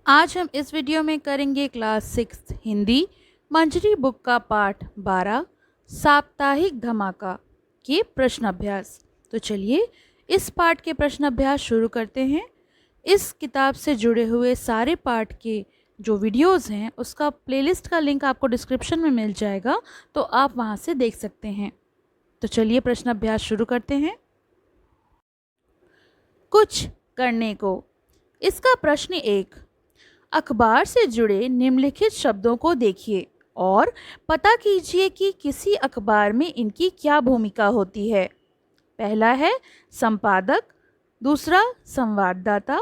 आज हम इस वीडियो में करेंगे क्लास 6 हिंदी मंजरी बुक का पाठ 12 साप्ताहिक धमाका के प्रश्न अभ्यास। तो चलिए इस पाठ के प्रश्न अभ्यास शुरू करते हैं। इस किताब से जुड़े हुए सारे पाठ के जो वीडियोस हैं उसका प्लेलिस्ट का लिंक आपको डिस्क्रिप्शन में मिल जाएगा, तो आप वहां से देख सकते हैं। तो चलिए प्रश्न अभ्यास शुरू करते हैं। कुछ करने को। इसका प्रश्न 1, अखबार से जुड़े निम्नलिखित शब्दों को देखिए और पता कीजिए कि किसी अखबार में इनकी क्या भूमिका होती है। पहला है संपादक, दूसरा संवाददाता,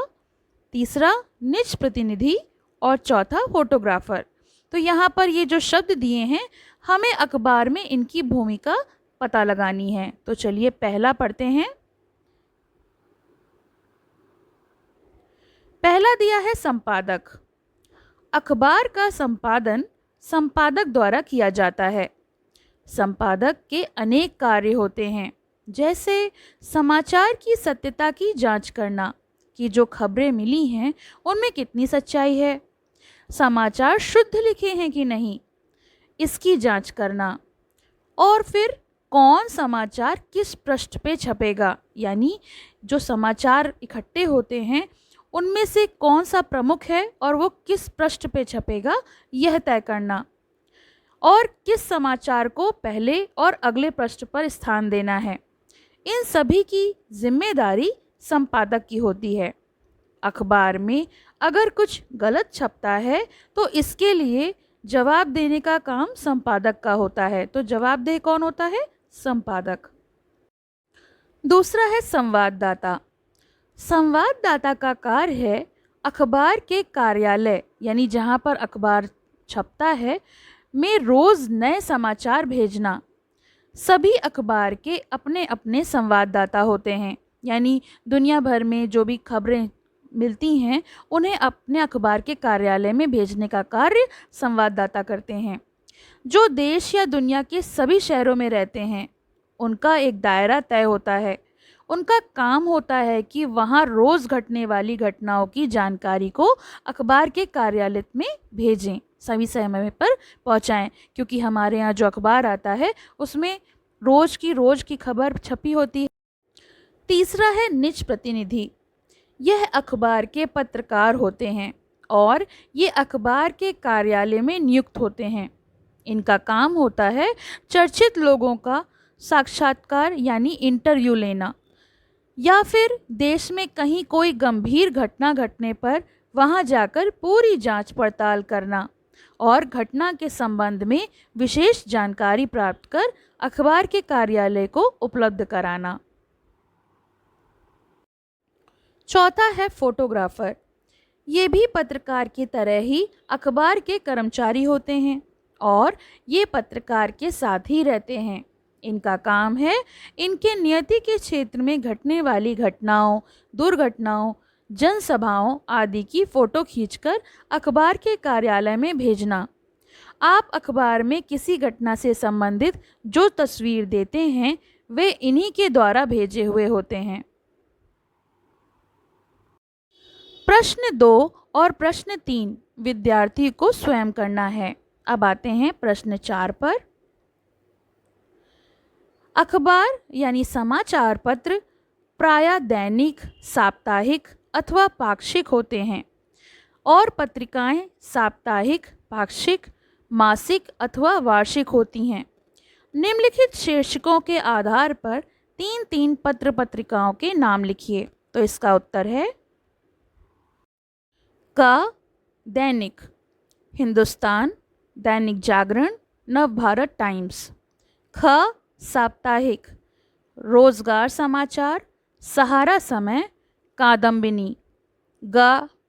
तीसरा निज प्रतिनिधि और चौथा फोटोग्राफर। तो यहाँ पर ये जो शब्द दिए हैं, हमें अखबार में इनकी भूमिका पता लगानी है। तो चलिए पहला पढ़ते हैं। पहला दिया है संपादक। अखबार का संपादन संपादक द्वारा किया जाता है। संपादक के अनेक कार्य होते हैं, जैसे समाचार की सत्यता की जांच करना कि जो खबरें मिली हैं उनमें कितनी सच्चाई है, समाचार शुद्ध लिखे हैं कि नहीं, इसकी जांच करना, और फिर कौन समाचार किस पृष्ठ पे छपेगा, यानी जो समाचार इकट्ठे होते हैं उनमें से कौन सा प्रमुख है और वो किस पृष्ठ पे छपेगा, यह तय करना, और किस समाचार को पहले और अगले पृष्ठ पर स्थान देना है। इन सभी की जिम्मेदारी संपादक की होती है। अखबार में अगर कुछ गलत छपता है तो इसके लिए जवाब देने का काम संपादक का होता है। तो जवाबदेह कौन होता है? संपादक। दूसरा है संवाददाता। संवाददाता का कार्य है अखबार के कार्यालय, यानी जहाँ पर अखबार छपता है, में रोज़ नए समाचार भेजना। सभी अखबार के अपने अपने संवाददाता होते हैं, यानी दुनिया भर में जो भी खबरें मिलती हैं उन्हें अपने अखबार के कार्यालय में भेजने का कार्य संवाददाता करते हैं। जो देश या दुनिया के सभी शहरों में रहते हैं उनका एक दायरा तय होता है। उनका काम होता है कि वहाँ रोज़ घटने वाली घटनाओं की जानकारी को अखबार के कार्यालय में भेजें, सही समय पर पहुँचाएं, क्योंकि हमारे यहाँ जो अखबार आता है उसमें रोज़ की खबर छपी होती है। तीसरा है निज प्रतिनिधि। यह अखबार के पत्रकार होते हैं और ये अखबार के कार्यालय में नियुक्त होते हैं। इनका काम होता है चर्चित लोगों का साक्षात्कार यानी इंटरव्यू लेना, या फिर देश में कहीं कोई गंभीर घटना घटने पर वहां जाकर पूरी जांच पड़ताल करना और घटना के संबंध में विशेष जानकारी प्राप्त कर अखबार के कार्यालय को उपलब्ध कराना। चौथा है फोटोग्राफर। ये भी पत्रकार की तरह ही अखबार के कर्मचारी होते हैं और ये पत्रकार के साथ ही रहते हैं। इनका काम है इनके नियति के क्षेत्र में घटने वाली घटनाओं, दुर्घटनाओं, जनसभाओं आदि की फ़ोटो खींचकर अखबार के कार्यालय में भेजना। आप अखबार में किसी घटना से संबंधित जो तस्वीर देते हैं वे इन्हीं के द्वारा भेजे हुए होते हैं। प्रश्न 2 और प्रश्न 3 विद्यार्थी को स्वयं करना है। अब आते हैं प्रश्न 4 पर। अखबार यानी समाचार पत्र प्रायः दैनिक, साप्ताहिक अथवा पाक्षिक होते हैं और पत्रिकाएं साप्ताहिक, पाक्षिक, मासिक अथवा वार्षिक होती हैं। निम्नलिखित शीर्षकों के आधार पर 3 पत्र पत्रिकाओं के नाम लिखिए। तो इसका उत्तर है क दैनिक, हिंदुस्तान, दैनिक जागरण, नवभारत टाइम्स। ख साप्ताहिक, रोजगार समाचार, सहारा समय, कादम्बिनी। ग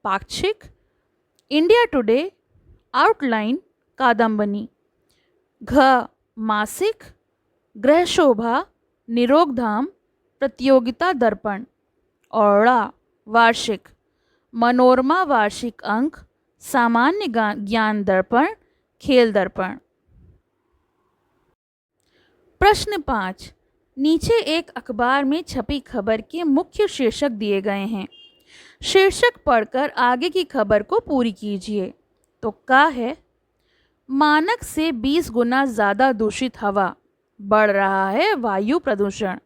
पाक्षिक, इंडिया टुडे, आउटलाइन, कादम्बिनी। घ मासिक, गृह शोभा, निरोगधाम, प्रतियोगिता दर्पण। और ड़ वार्षिक, मनोरमा वार्षिक अंक, सामान्य ज्ञान दर्पण, खेल दर्पण। प्रश्न 5, नीचे एक अखबार में छपी खबर के मुख्य शीर्षक दिए गए हैं। शीर्षक पढ़कर आगे की खबर को पूरी कीजिए। तो का है, मानक से 20 गुना ज़्यादा दूषित हवा, बढ़ रहा है वायु प्रदूषण।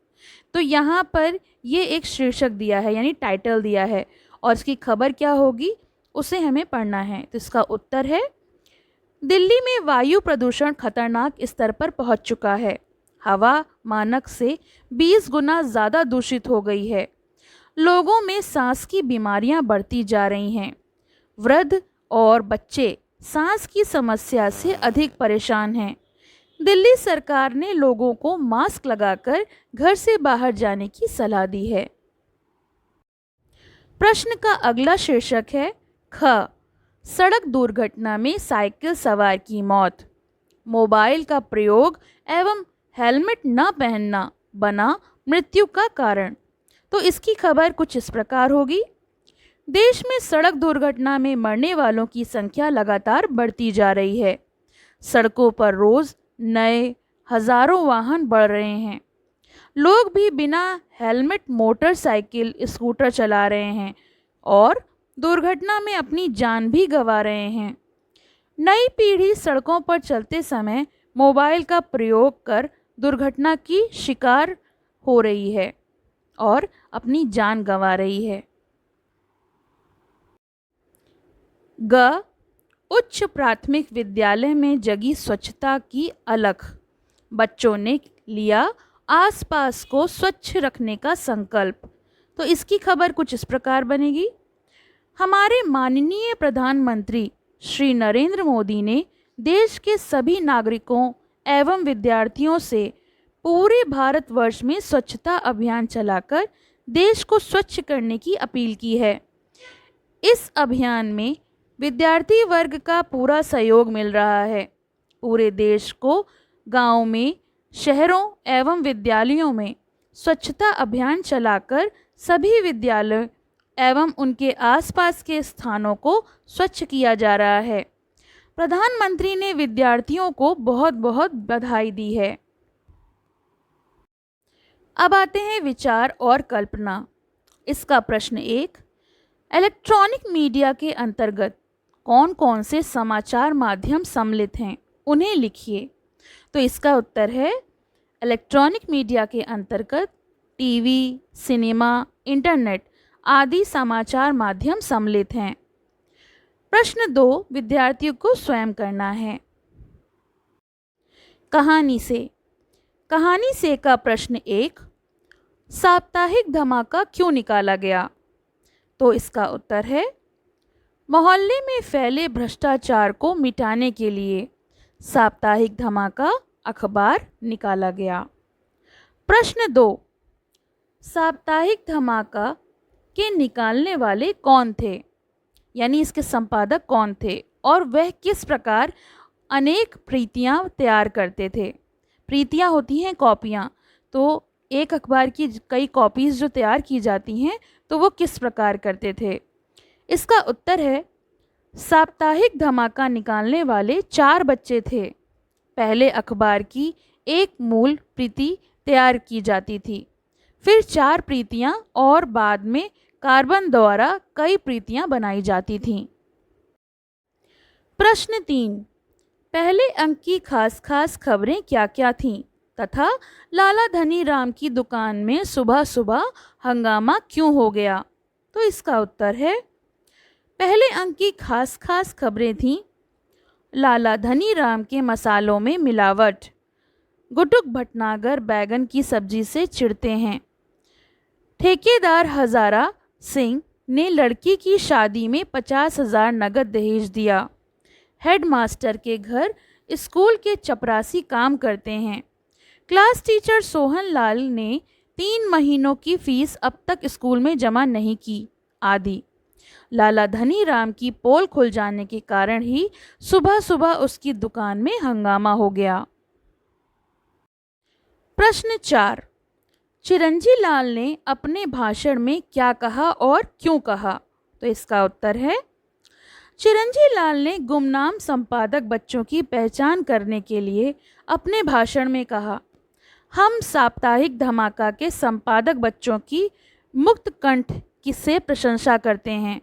तो यहाँ पर ये एक शीर्षक दिया है, यानी टाइटल दिया है, और इसकी खबर क्या होगी उसे हमें पढ़ना है। तो इसका उत्तर है, दिल्ली में वायु प्रदूषण खतरनाक स्तर पर पहुंच चुका है। हवा मानक से 20 गुना ज़्यादा दूषित हो गई है। लोगों में सांस की बीमारियां बढ़ती जा रही हैं। वृद्ध और बच्चे सांस की समस्या से अधिक परेशान हैं। दिल्ली सरकार ने लोगों को मास्क लगाकर घर से बाहर जाने की सलाह दी है। प्रश्न का अगला शीर्षक है, ख, सड़क दुर्घटना में साइकिल सवार की मौत। मोबाइल का प्रयोग एवं हेलमेट न पहनना बना मृत्यु का कारण। तो इसकी खबर कुछ इस प्रकार होगी। देश में सड़क दुर्घटना में मरने वालों की संख्या लगातार बढ़ती जा रही है। सड़कों पर रोज नए हजारों वाहन बढ़ रहे हैं। लोग भी बिना हेलमेट मोटरसाइकिल स्कूटर चला रहे हैं और दुर्घटना में अपनी जान भी गंवा रहे हैं। नई पीढ़ी सड़कों पर चलते समय मोबाइल का प्रयोग कर दुर्घटना की शिकार हो रही है और अपनी जान गंवा रही है। ग, उच्च प्राथमिक विद्यालय में जगी स्वच्छता की अलख। बच्चों ने लिया आसपास को स्वच्छ रखने का संकल्प। तो इसकी खबर कुछ इस प्रकार बनेगी। हमारे माननीय प्रधानमंत्री श्री नरेंद्र मोदी ने देश के सभी नागरिकों एवं विद्यार्थियों से पूरे भारतवर्ष में स्वच्छता अभियान चलाकर देश को स्वच्छ करने की अपील की है। इस अभियान में विद्यार्थी वर्ग का पूरा सहयोग मिल रहा है। पूरे देश को गांवों में, शहरों एवं विद्यालयों में स्वच्छता अभियान चलाकर सभी विद्यालय एवं उनके आसपास के स्थानों को स्वच्छ किया जा रहा है। प्रधानमंत्री ने विद्यार्थियों को बहुत बहुत बधाई दी है। अब आते हैं विचार और कल्पना। इसका प्रश्न 1, इलेक्ट्रॉनिक मीडिया के अंतर्गत कौन कौन से समाचार माध्यम सम्मिलित हैं, उन्हें लिखिए। तो इसका उत्तर है, इलेक्ट्रॉनिक मीडिया के अंतर्गत टीवी, सिनेमा, इंटरनेट आदि समाचार माध्यम सम्मिलित हैं। प्रश्न 2 विद्यार्थियों को स्वयं करना है। कहानी से। कहानी से का प्रश्न 1, साप्ताहिक धमाका क्यों निकाला गया? तो इसका उत्तर है, मोहल्ले में फैले भ्रष्टाचार को मिटाने के लिए साप्ताहिक धमाका अखबार निकाला गया। प्रश्न 2, साप्ताहिक धमाका के निकालने वाले कौन थे, यानी इसके संपादक कौन थे और वह किस प्रकार अनेक प्रतियां तैयार करते थे। प्रतियां होती हैं कॉपियां, तो एक अखबार की कई कॉपीज़ जो तैयार की जाती हैं तो वो किस प्रकार करते थे। इसका उत्तर है, साप्ताहिक धमाका निकालने वाले 4 बच्चे थे। पहले अखबार की एक मूल प्रति तैयार की जाती थी, फिर 4 प्रतियां और बाद में कार्बन द्वारा कई प्रतियां बनाई जाती थीं। प्रश्न 3, पहले अंक की खास खास खबरें क्या क्या थीं तथा लाला धनी राम की दुकान में सुबह सुबह हंगामा क्यों हो गया? तो इसका उत्तर है, पहले अंक की खास खास खबरें थीं, लाला धनी राम के मसालों में मिलावट, गुटुक भटनागर बैगन की सब्जी से चिढ़ते हैं, ठेकेदार हजारा सिंह ने लड़की की शादी में 50,000 नगद दहेज दिया, हेडमास्टर के घर स्कूल के चपरासी काम करते हैं, क्लास टीचर सोहन लाल ने 3 महीनों की फीस अब तक स्कूल में जमा नहीं की, आदि। लाला धनी राम की पोल खुल जाने के कारण ही सुबह सुबह उसकी दुकान में हंगामा हो गया। प्रश्न 4, चिरंजी लाल ने अपने भाषण में क्या कहा और क्यों कहा? तो इसका उत्तर है, चिरंजी लाल ने गुमनाम संपादक बच्चों की पहचान करने के लिए अपने भाषण में कहा, हम साप्ताहिक धमाका के संपादक बच्चों की मुक्त कंठ किससे प्रशंसा करते हैं।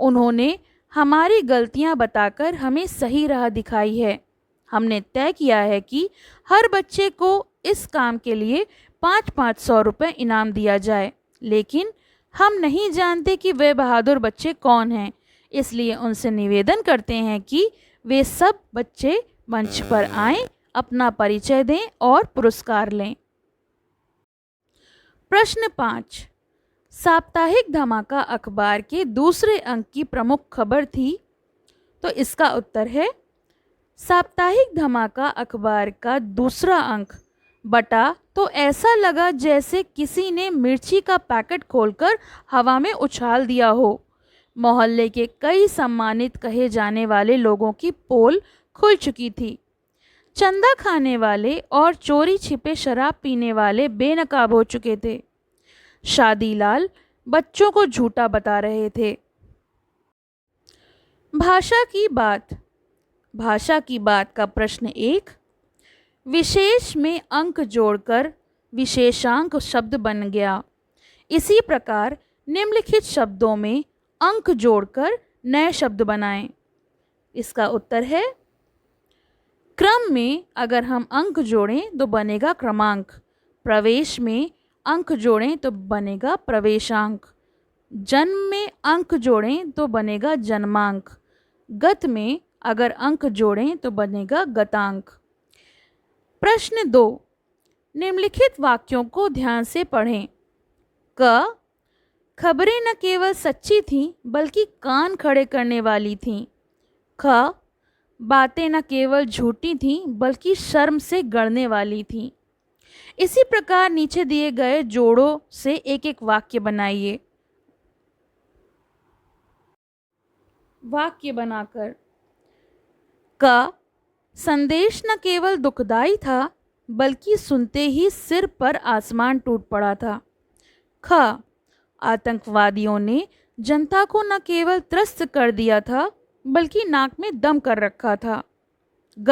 उन्होंने हमारी गलतियां बताकर हमें सही राह दिखाई है। हमने तय किया है कि हर बच्चे को इस काम के लिए 500 रुपये इनाम दिया जाए, लेकिन हम नहीं जानते कि वे बहादुर बच्चे कौन हैं, इसलिए उनसे निवेदन करते हैं कि वे सब बच्चे मंच पर आएं, अपना परिचय दें और पुरस्कार लें। प्रश्न 5, साप्ताहिक धमाका अखबार के दूसरे अंक की प्रमुख खबर थी। तो इसका उत्तर है साप्ताहिक धमाका अखबार का दूसरा अंक बटा तो ऐसा लगा जैसे किसी ने मिर्ची का पैकेट खोलकर हवा में उछाल दिया हो। मोहल्ले के कई सम्मानित कहे जाने वाले लोगों की पोल खुल चुकी थी। चंदा खाने वाले और चोरी छिपे शराब पीने वाले बेनकाब हो चुके थे। शादीलाल बच्चों को झूठा बता रहे थे। भाषा की बात का प्रश्न 1, विशेष में अंक जोड़कर विशेषांक शब्द बन गया। इसी प्रकार निम्नलिखित शब्दों में अंक जोड़कर नए शब्द बनाएं। इसका उत्तर है क्रम में अगर हम अंक जोड़ें तो बनेगा क्रमांक, प्रवेश में अंक जोड़ें तो बनेगा प्रवेशांक, जन्म में अंक जोड़ें तो बनेगा जन्मांक, गत में अगर अंक जोड़ें तो बनेगा गतांक। प्रश्न 2, निम्नलिखित वाक्यों को ध्यान से पढ़ें। क, खबरें न केवल सच्ची थीं बल्कि कान खड़े करने वाली थीं। ख, बातें न केवल झूठी थीं बल्कि शर्म से गड़ने वाली थीं। इसी प्रकार नीचे दिए गए जोड़ों से एक एक वाक्य बनाइए। वाक्य बनाकर का संदेश न केवल दुखदाई था बल्कि सुनते ही सिर पर आसमान टूट पड़ा था। ख, आतंकवादियों ने जनता को न केवल त्रस्त कर दिया था बल्कि नाक में दम कर रखा था। ग,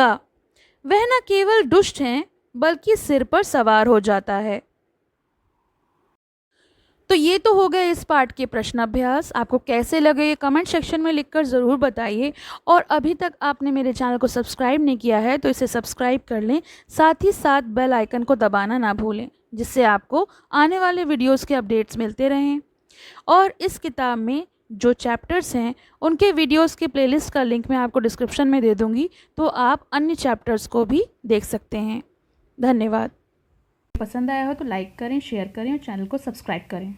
वह न केवल दुष्ट हैं बल्कि सिर पर सवार हो जाता है। तो ये तो हो गए इस पाठ के प्रश्न अभ्यास। आपको कैसे लगे ये कमेंट सेक्शन में लिखकर ज़रूर बताइए। और अभी तक आपने मेरे चैनल को सब्सक्राइब नहीं किया है तो इसे सब्सक्राइब कर लें, साथ ही साथ बेल आइकन को दबाना ना भूलें, जिससे आपको आने वाले वीडियोस के अपडेट्स मिलते रहें। और इस किताब में जो चैप्टर्स हैं उनके वीडियोस के प्लेलिस्ट का लिंक मैं आपको डिस्क्रिप्शन में दे दूँगी, तो आप अन्य चैप्टर्स को भी देख सकते हैं। धन्यवाद। पसंद आया हो तो लाइक करें, शेयर करें और चैनल को सब्सक्राइब करें।